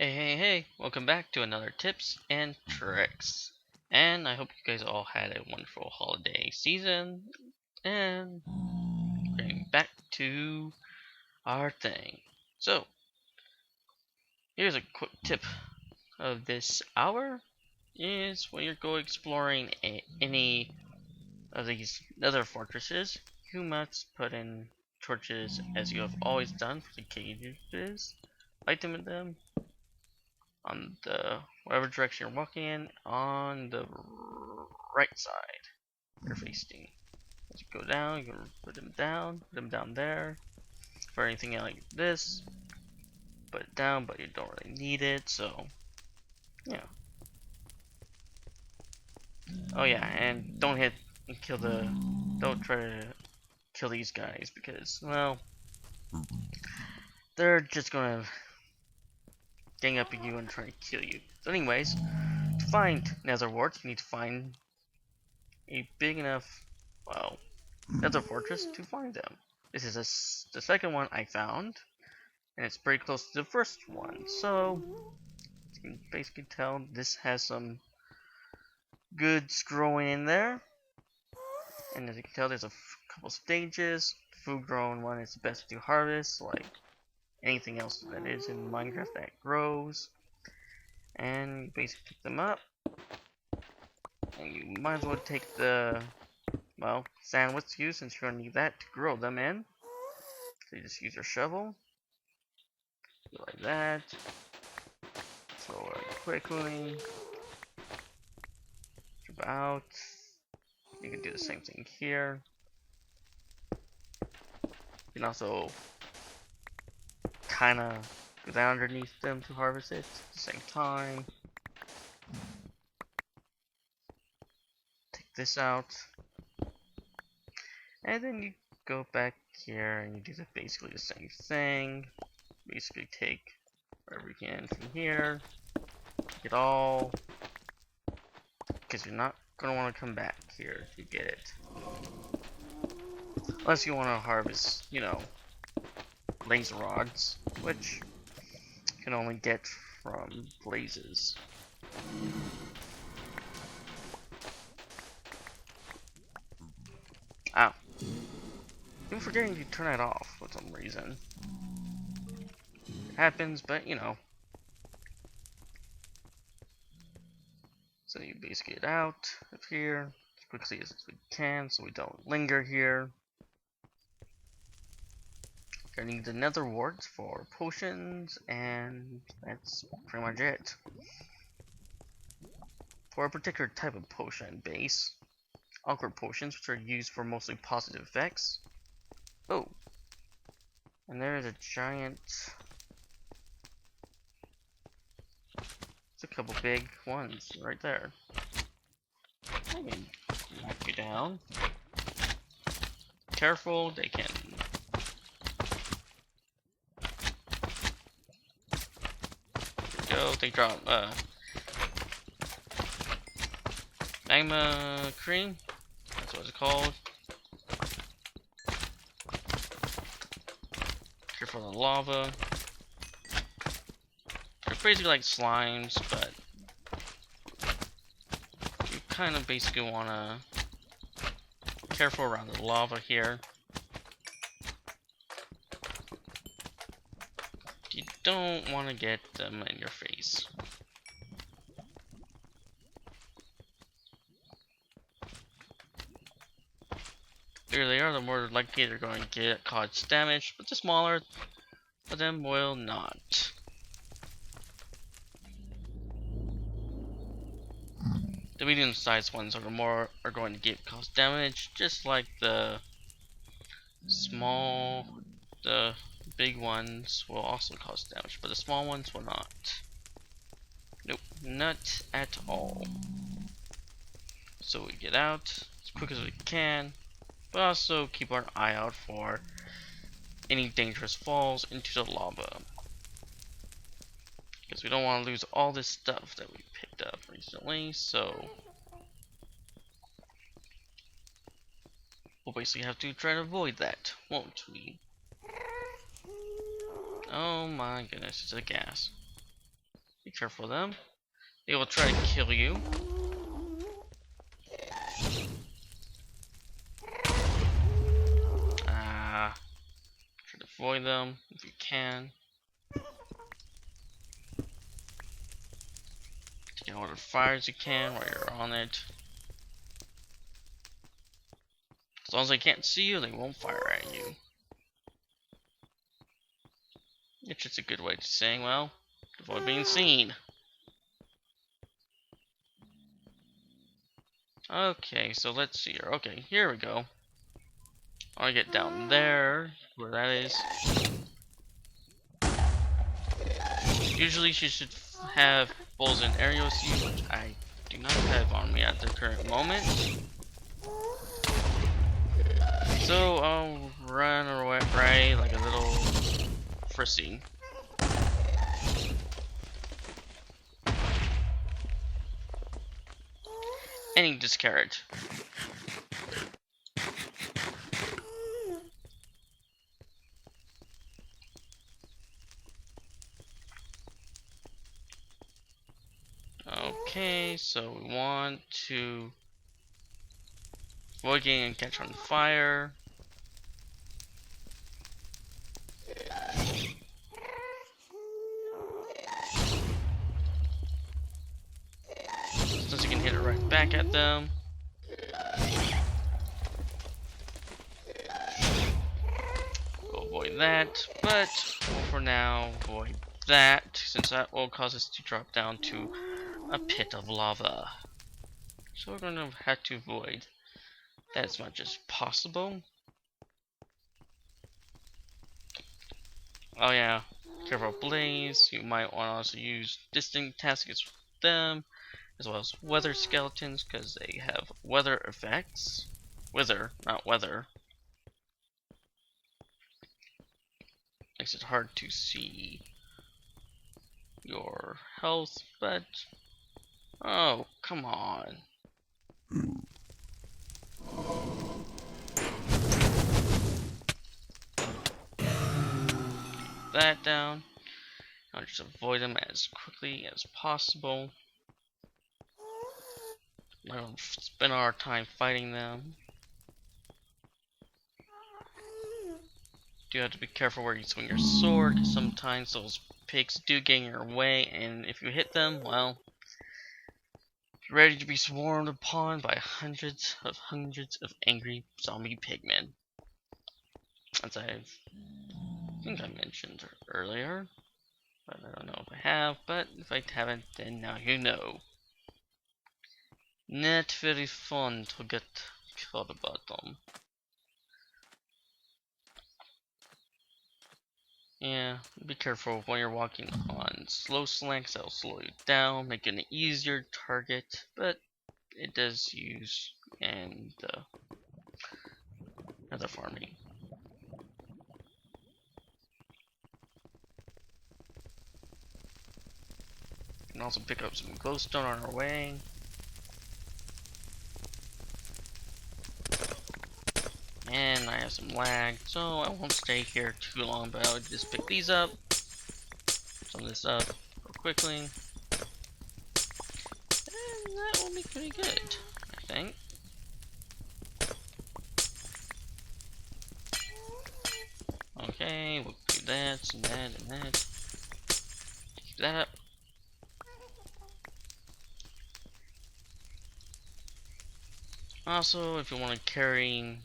Hey, welcome back to another tips and tricks. And I hope you guys all had a wonderful holiday season. And getting back to our thing. So, here's a quick tip of this hour is when you're going exploring any of these nether fortresses, you must put in torches as you have always done for the cages, light them in them, on the whatever direction you're walking in on the right side you're facing. As you go down, you can put them down there. For anything like this, put it down, but you don't really need it, so yeah. Oh yeah, and don't hit and kill don't try to kill these guys because, well, they're just gonna gang up on you and try to kill you. So anyways, to find Netherwart, you need to find a big enough, well, nether fortress to find them. This is the second one I found, and it's pretty close to the first one, so you can basically tell this has some goods growing in there. And as you can tell, there's a couple stages. The food growing one is the best to harvest, like anything else that is in Minecraft that grows. And you basically pick them up, and you might as well take the, well, sand with you since you're gonna need that to grow them in. So you just use your shovel, do like that. So quickly, jump out. You can do the same thing here. You can also kind of go down underneath them to harvest it at the same time. Take this out. And then you go back here and you do basically the same thing. Basically take whatever you can from here. Get all. Because you're not going to want to come back here to get it. Unless you want to harvest, you know, laser rods, which you can only get from blazes. Ow. I'm forgetting to turn it off for some reason. It happens, but you know. So you basically get out of here as quickly as we can so we don't linger here. I need the nether warts for potions, and that's pretty much it. For a particular type of potion base, awkward potions, which are used for mostly positive effects. Oh, and there is a giant. It's a couple big ones right there. I can knock you down. Careful, they can. Go, they drop magma cream. That's what it's called. Careful of the lava. They're basically like slimes, but you kind of basically want to be careful around the lava here. You don't want to get them in your face. The bigger they are, the more likely they're going to cause damage, but the smaller of them will not. The medium-sized ones are going to cause damage, just like the big ones will also cause damage, but the small ones will not. Nope, not at all. So we get out as quick as we can, but also keep our eye out for any dangerous falls into the lava. Because we don't want to lose all this stuff that we picked up recently, so we'll basically have to try to avoid that, won't we? Oh my goodness, it's a gas. Be careful of them. They will try to kill you. Try to avoid them if you can. Get all the fires you can while you're on it. As long as they can't see you, they won't fire at you. It's just a good way to saying, well, avoid being seen. Okay, so let's see here. Okay, here we go. I'll get down there, where that is. Usually she should have bows and arrows, which I do not have on me at the current moment. So I'll run away like a little frisky. Any discarriage. Okay, so we want to avoid getting and catch on fire. Since you can hit it right back at them. We'll avoid that, but for now, avoid that, since that will cause us to drop down to a pit of lava. So we're going to have to avoid that as much as possible. Oh yeah, careful blaze. You might want to also use distant taskets with them, as well as weather skeletons, because they have weather effects. Wither, not weather. Makes it hard to see your health, but oh, come on. That down. I'll just avoid them as quickly as possible. I don't spend our time fighting them. Do have to be careful where you swing your sword. Sometimes those pigs do get in your way, and if you hit them, well, you're ready to be swarmed upon by hundreds of angry zombie pigmen. As I think I mentioned earlier, but I don't know if I have, but if I haven't, then now you know. Not very fun to get killed about them. Yeah, be careful when you're walking on slow slants. That'll slow you down, make it an easier target, but it does use and Nether farming. We can also pick up some glowstone on our way. And I have some lag, so I won't stay here too long, but I'll just pick these up. Some of this up real quickly. And that will be pretty good, I think. Okay, we'll do that and that and that. Keep that up. Also, if you want to carry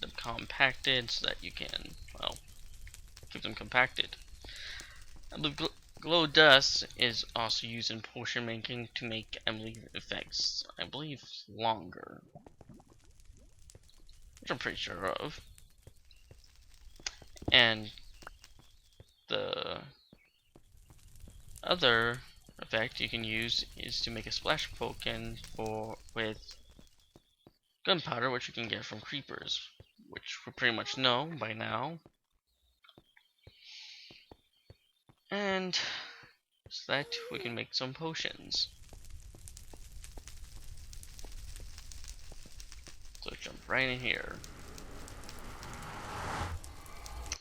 them compacted so that you can, well, keep them compacted. I believe glow dust is also used in potion making to make, I believe, effects, I believe, longer. Which I'm pretty sure of. And the other effect you can use is to make a splash token with gunpowder, which you can get from creepers, which we pretty much know by now. And so that we can make some potions. So jump right in here.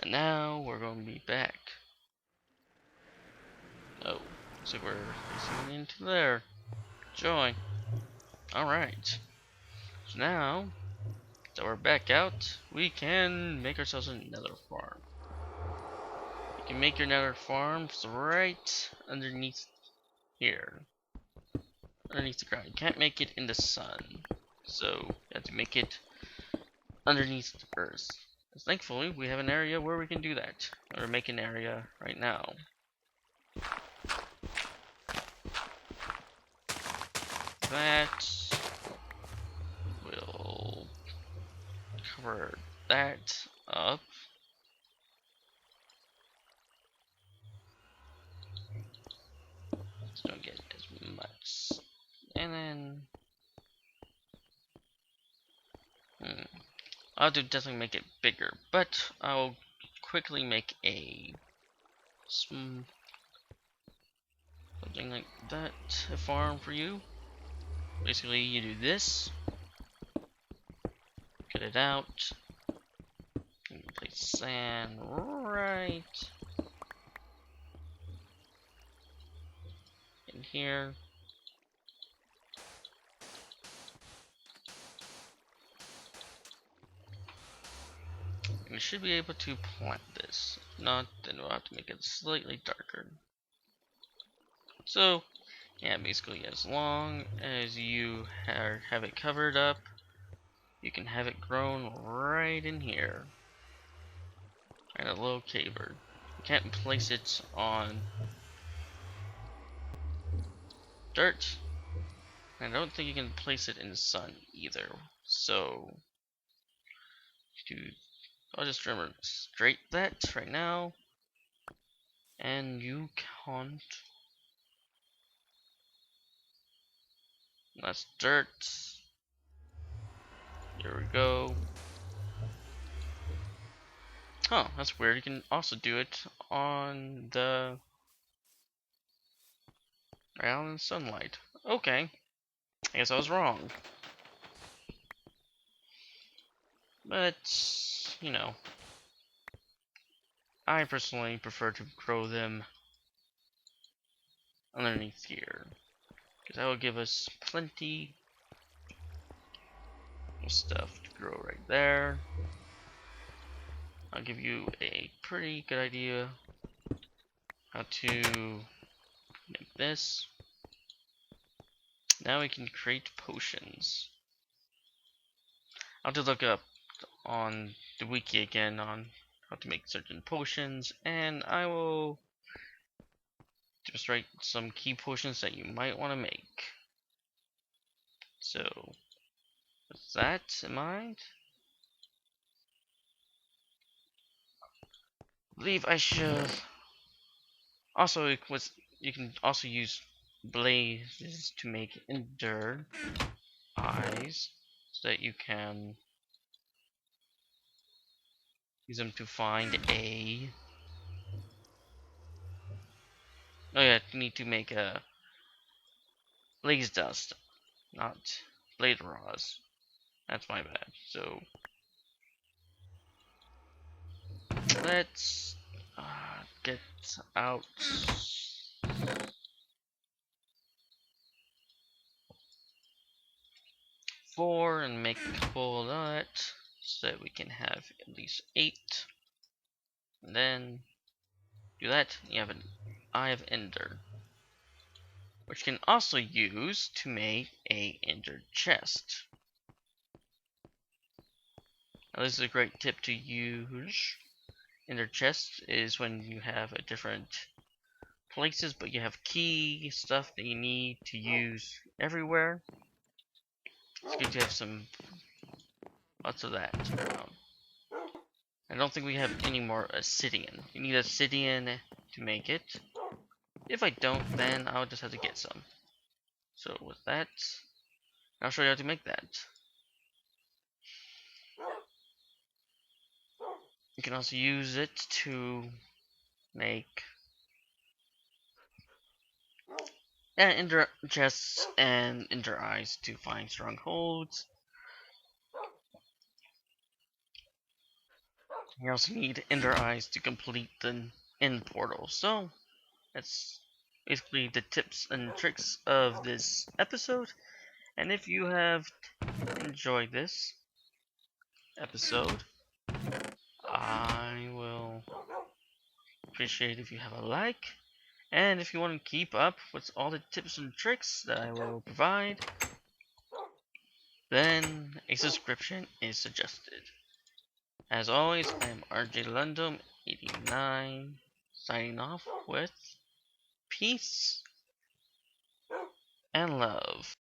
And now we're going to be back. Oh, Looks like we're facing into there. Joy. Alright. So now that we're back out, we can make ourselves another farm. You can make your nether farms right underneath here. Underneath the ground. You can't make it in the sun. So you have to make it underneath the earth. Thankfully, we have an area where we can do that. Or make an area right now. That will cover that up. So don't get as much. And then I'll have to definitely make it bigger, but I'll quickly make a something like that, a farm for you. Basically, you do this, cut it out, and place sand right in here. And you should be able to plant this. If not, then we'll have to make it slightly darker. So, yeah, basically as long as you have it covered up, you can have it grown right in here. And a little caver. You can't place it on dirt. And I don't think you can place it in the sun either. So, I'll just demonstrate that right now. And you can't. That's dirt. There we go. Oh, that's weird. You can also do it on the ground in sunlight. Okay. I guess I was wrong. But, you know, I personally prefer to grow them underneath here. Because that will give us plenty of stuff to grow right there. I'll give you a pretty good idea how to make this. Now we can create potions. I'll have to look up on the wiki again on how to make certain potions, and I will just write some key potions that you might want to make. So, with that in mind, I believe I should also you can also use blazes to make ender eyes so that you can use them to find a. Oh yeah, you need to make a blaze dust, not blade raws. That's my bad. So let's get out 4 and make a couple of that so that we can have at least 8. And then do that. You have an Eye of Ender, which you can also use to make a Ender chest. Now this is a great tip to use. Ender chest is when you have a different places, but you have key stuff that you need to use everywhere. It's good to have lots of that around. I don't think we have any more obsidian. You need obsidian to make it. If I don't, then I'll just have to get some. So with that, I'll show you how to make that. You can also use it to make ender chests and ender eyes to find strongholds. You also need ender eyes to complete the end portal. So that's basically the tips and tricks of this episode. And if you have enjoyed this episode, I will appreciate if you have a like. And if you want to keep up with all the tips and tricks that I will provide, then a subscription is suggested. As always, I am RJ Lundum 89 signing off with peace and love.